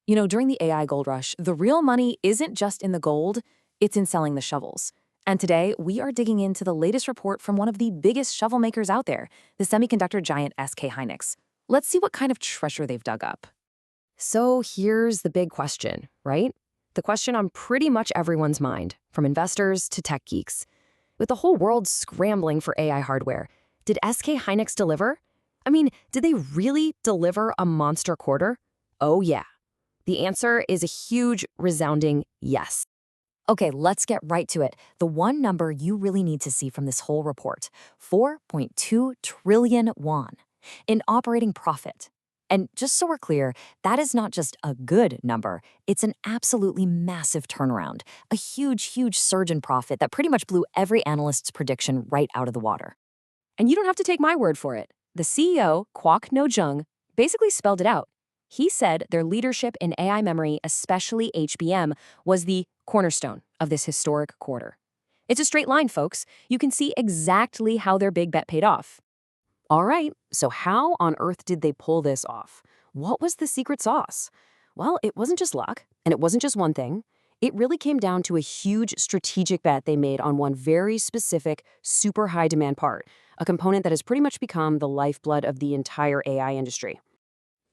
During the AI gold rush, the real money isn't just in the gold, it's in selling the shovels. And today, we are digging into the latest report from one of the biggest shovel makers out there, the semiconductor giant SK Hynix. Let's see what kind of treasure they've dug up. So here's the big question, right? The question on pretty much everyone's mind, from investors to tech geeks. With the whole world scrambling for AI hardware, did SK Hynix deliver? I mean, did they really deliver a monster quarter? Oh yeah. The answer is a huge, resounding yes. Okay, let's get right to it. The one number you really need to see from this whole report, 4.2 trillion won in operating profit. And just so we're clear, that is not just a good number, it's an absolutely massive turnaround, a huge, huge surge in profit that pretty much blew every analyst's prediction right out of the water. And you don't have to take my word for it. The CEO, Kwok No-jung, basically spelled it out. He said their leadership in AI memory, especially HBM, was the cornerstone of this historic quarter. It's a straight line, folks. You can see exactly how their big bet paid off. All right, so how on earth did they pull this off? What was the secret sauce? Well, it wasn't just luck, and it wasn't just one thing. It really came down to a huge strategic bet they made on one very specific, super high demand part, a component that has pretty much become the lifeblood of the entire AI industry.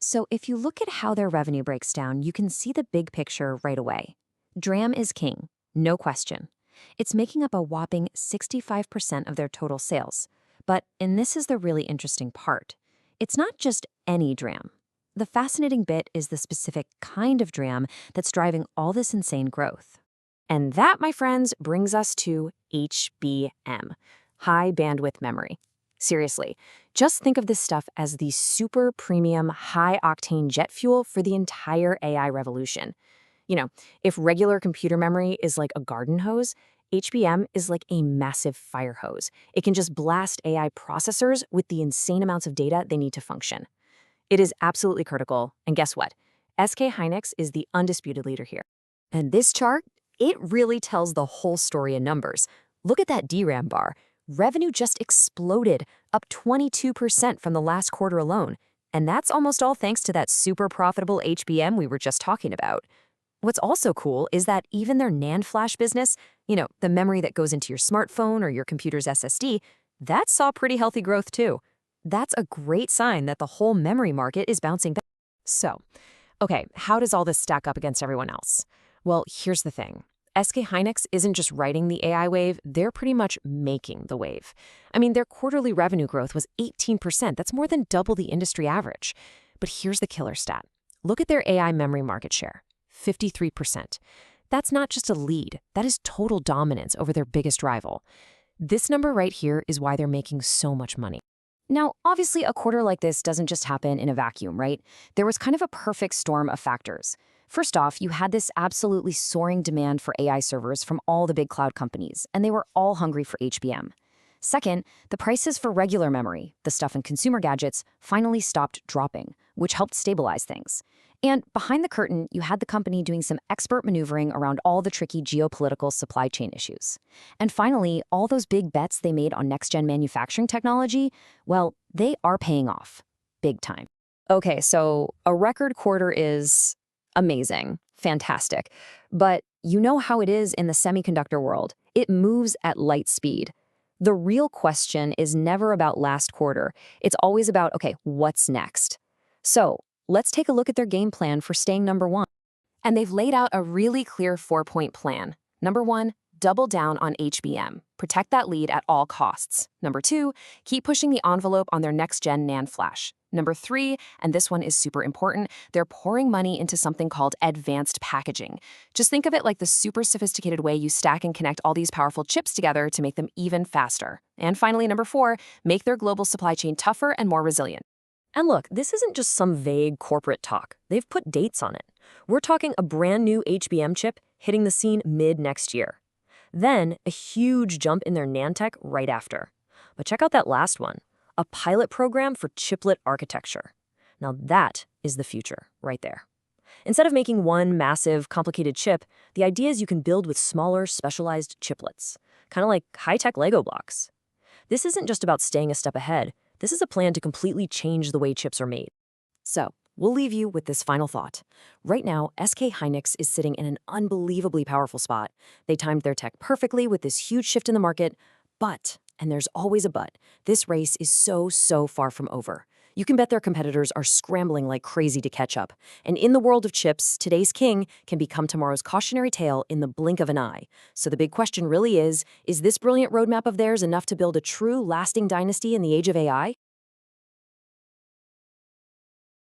So if you look at how their revenue breaks down, you can see the big picture right away. DRAM is king, no question. It's making up a whopping 65% of their total sales. And this is the really interesting part. It's not just any DRAM. The fascinating bit is the specific kind of DRAM that's driving all this insane growth. And that, my friends, brings us to HBM, high bandwidth memory. Seriously, just think of this stuff as the super premium, high-octane jet fuel for the entire AI revolution. If regular computer memory is like a garden hose, HBM is like a massive fire hose. It can just blast AI processors with the insane amounts of data they need to function. It is absolutely critical, and guess what? SK Hynix is the undisputed leader here. And this chart, it really tells the whole story in numbers. Look at that DRAM bar. Revenue just exploded, up 22% from the last quarter alone. And that's almost all thanks to that super profitable HBM we were just talking about. What's also cool is that even their NAND flash business, the memory that goes into your smartphone or your computer's SSD, that saw pretty healthy growth too. That's a great sign that the whole memory market is bouncing back. So, okay, how does all this stack up against everyone else? Well, here's the thing. SK Hynix isn't just riding the AI wave, they're pretty much making the wave. I mean, their quarterly revenue growth was 18%. That's more than double the industry average. But here's the killer stat. Look at their AI memory market share. 53%. That's not just a lead, that is total dominance over their biggest rival. This number right here is why they're making so much money. Now, obviously, a quarter like this doesn't just happen in a vacuum, right? There was kind of a perfect storm of factors. First off, you had this absolutely soaring demand for AI servers from all the big cloud companies, and they were all hungry for HBM. Second, the prices for regular memory, the stuff in consumer gadgets, finally stopped dropping, which helped stabilize things. And behind the curtain, you had the company doing some expert maneuvering around all the tricky geopolitical supply chain issues. And finally, all those big bets they made on next-gen manufacturing technology, well, they are paying off. Big time. Okay, so a record quarter is amazing, fantastic. But you know how it is in the semiconductor world. It moves at light speed. The real question is never about last quarter. It's always about, okay, what's next? So, let's take a look at their game plan for staying number one. And they've laid out a really clear 4-point plan. Number one, double down on HBM. Protect that lead at all costs. Number two, keep pushing the envelope on their next-gen NAND flash. Number three, and this one is super important, they're pouring money into something called advanced packaging. Just think of it like the super sophisticated way you stack and connect all these powerful chips together to make them even faster. And finally, number four, make their global supply chain tougher and more resilient. And look, this isn't just some vague corporate talk. They've put dates on it. We're talking a brand new HBM chip hitting the scene mid-next year. Then, a huge jump in their NAND tech right after. But check out that last one, a pilot program for chiplet architecture. Now that is the future right there. Instead of making one massive, complicated chip, the idea is you can build with smaller, specialized chiplets, kind of like high-tech Lego blocks. This isn't just about staying a step ahead. This is a plan to completely change the way chips are made. So, We'll leave you with this final thought. Right now, SK Hynix is sitting in an unbelievably powerful spot. They timed their tech perfectly with this huge shift in the market, but, and there's always a but, this race is so far from over. You can bet their competitors are scrambling like crazy to catch up. And in the world of chips, today's king can become tomorrow's cautionary tale in the blink of an eye. So the big question really is this brilliant roadmap of theirs enough to build a true, lasting dynasty in the age of AI?